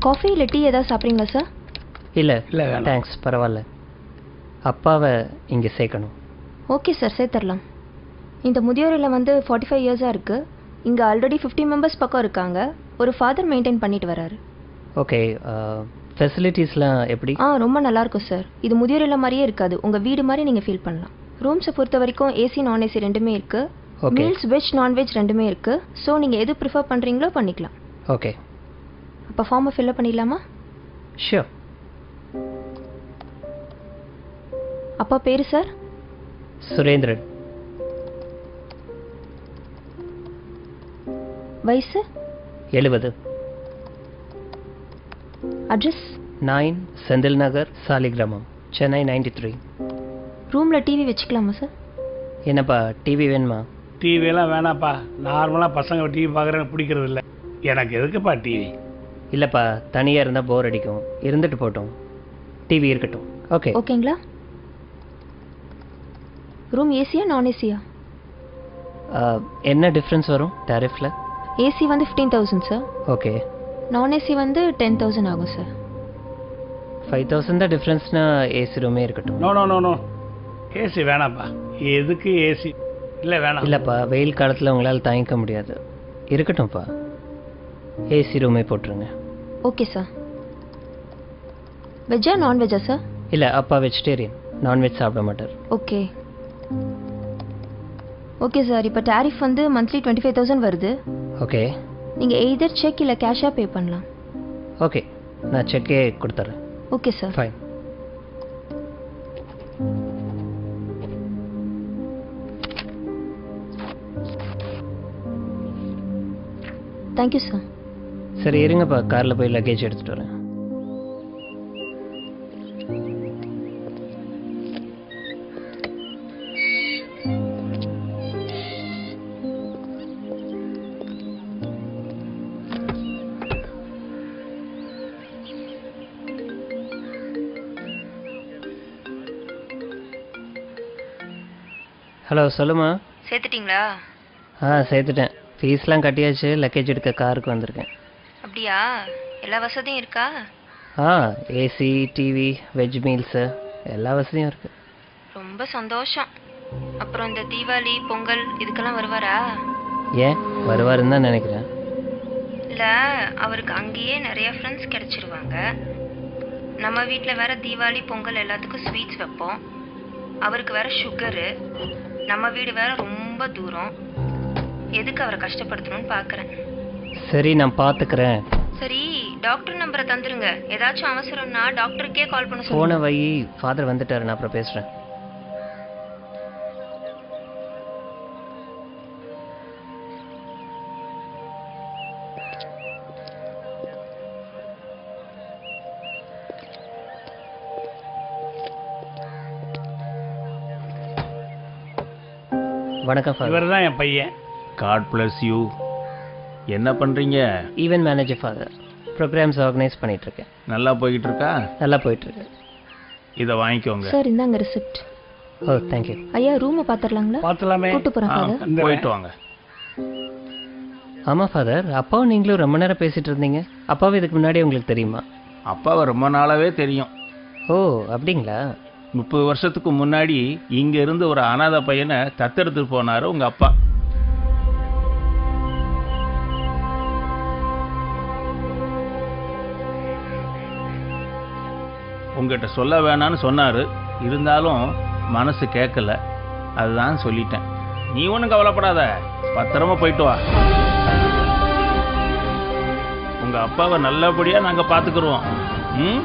Coffee இல்லை tea ஏதாவது சாப்பிட்றீங்களா சார்? இல்லை இல்லை தேங்க்ஸ், பரவாயில்ல. அப்பாவை இங்கே சேர்க்கணும். ஓகே சார், சேர்த்துடலாம். இந்த முதியோர் இல்லம் வந்து 45 இயர்ஸாக இருக்குது. இங்கே ஆல்ரெடி 50 மெம்பர்ஸ் பக்கம் இருக்காங்க. ஒரு ஃபாதர் மெயின்டைன் பண்ணிட்டு வராரு. ஓகே, ஃபெசிலிட்டிஸ்லாம் எப்படி? ரொம்ப நல்லாயிருக்கும் சார். இது முதியோர் இல்லம் மாதிரியே இருக்காது, உங்கள் வீடு மாதிரி நீங்கள் ஃபீல் பண்ணலாம். ரூம்ஸை பொறுத்த வரைக்கும் ஏசி நான் ஏசி ரெண்டுமே இருக்குது. மீல்ஸ் வெஜ் நான்வெஜ் ரெண்டுமே இருக்குது. ஸோ நீங்கள் எது ப்ரிஃபர் பண்ணுறீங்களோ பண்ணிக்கலாம். ஓகே, அப்போ ஃபார்மை ஃபில்அப் பண்ணிடலாமா? ஷியோர். அப்பா பேர் சார்? சுரேந்திரன். வயசு? 70. அட்ரஸ்? 9 செந்தில் நகர், சாலிகிராமம், சென்னை 93. ரூமில் டிவி வச்சுக்கலாமா சார்? என்னப்பா டிவி வேணுமா? டிவியெல்லாம் வேணாப்பா. நார்மலாக பசங்க டிவி பார்க்குறேன்னு பிடிக்கிறது இல்லை. எனக்கு எதுக்குப்பா டிவி? இல்லைப்பா, தனியாக இருந்தால் போர் அடிக்கும். இருந்துட்டு போட்டோம், டிவி இருக்கட்டும். ஓகே ஓகேங்களா? ரூம் ஏசியா நான் ஏசியா? என்ன டிஃப்ரென்ஸ் வரும் டாரிஃபில்? ஏசி வந்து 15,000 சார். ஓகே. நான் ஏசி வந்து 10,000 ஆகும் சார். 5,000 தான் டிஃப்ரென்ஸ்னா ஏசி ரூமே இருக்கட்டும். No no no no, AC வேணாப்பா. எதுக்கு ஏசி? இல்லை வேணாம். இல்லைப்பா, வெயில் காலத்தில் உங்களால் தாங்கிக்க முடியாது. இருக்கட்டும்ப்பா, ஏசி ரூமே போட்டுருங்க. Okay sir. வெஜ்ஜா நான்வெஜ்ஜா சார்? இல்லை, அப்பா வெஜிடேரியன், நான்வெஜ் சாப்பிட மாட்டார். Okay okay sir. இப்போ டாரிஃப் வந்து மந்த்லி 25,000 வருது. ஓகே. நீங்கள் எய்தர் செக் இல்லை கேஷாக பே பண்ணலாம். ஓகே, நான் செக்கே கொடுத்துட்றேன். Okay sir. Fine. Thank you sir. சரி இருங்கப்பா, காரில் போய் லக்கேஜ் எடுத்துகிட்டு வரேன். ஹலோ, சொல்லுமா. சேர்த்துட்டிங்களா? சேர்த்துட்டேன். ஃபீஸ்லாம் கட்டியாச்சு. லக்கேஜ் எடுக்க காருக்கு வந்திருக்கேன். அப்படியா? எல்லா வசதியும் இருக்கா? ஏசி, டிவி, வெஜ் மீல்ஸு எல்லா வசதியும் இருக்குது. ரொம்ப சந்தோஷம். அப்புறம் இந்த தீபாவளி பொங்கல் இதுக்கெல்லாம் வருவாரா? ஏன் வருவாருன்னு தான் நினைக்கிறேன். இல்லை, அவருக்கு அங்கேயே நிறைய ஃப்ரெண்ட்ஸ் கிடச்சிருவாங்க. நம்ம வீட்டில் வேற தீபாவளி பொங்கல் எல்லாத்துக்கும் ஸ்வீட்ஸ் வைப்போம். அவருக்கு வேற சுகரு. நம்ம வீடு வேற ரொம்ப தூரம். எதுக்கு அவரை கஷ்டப்படுத்தணும்னு பார்க்குறேன். சரி, நான் பார்த்துக்கிறேன். சரி, டாக்டர் நம்பரை தந்துருங்க. ஏதாச்சும் அவசரம்னா டாக்டருக்கே கால் பண்ண சொல்லுங்க. போன வை, ஃபாதர் வந்துட்டாரு, நான் அப்புறம் பேசுகிறேன். வணக்கம் ஃபாதர். இவர் தான் என் பையன். God bless you. என்ன பண்ணுறீங்க? Event manager father. Programs organise பண்ணிகிட்ருக்கேன். நல்லா போய்கிட்டு இருக்கா? நல்லா போயிட்டுருக்கு. இதை வாங்கிக்கோங்க. சார், இந்தாங்க ரிசிப்ட். ஓ, தேங்க்யூ. ஐயா, ரூமை பார்த்துடலாங்களா? பார்த்துலாமே. கூட்டு போகிறேன் ஃபாதர். போயிட்டு வாங்க. ஆமாம் ஃபாதர், அப்பாவும் நீங்களும் ரொம்ப நேரம் பேசிகிட்டு இருந்தீங்க. அப்பாவும் இதுக்கு முன்னாடி உங்களுக்கு தெரியுமா? அப்பாவை ரொம்ப நாளாகவே தெரியும். ஓ, அப்படிங்களா? 30 வருஷத்துக்கு முன்னாடி இங்க இருந்து ஒரு அனாதை பையனை தத்தெடுத்துட்டு போனாரு உங்க அப்பா. உங்ககிட்ட சொல்ல வேணான்னு சொன்னாரு. இருந்தாலும் மனசு கேட்கல. அதுதான் சொல்லிட்டேன். நீ ஒன்றும் கவலைப்படாத, பத்திரமா போயிட்டு வா. உங்க அப்பாவை நல்லபடியா நாங்க பாத்துக்கிறோம். ம்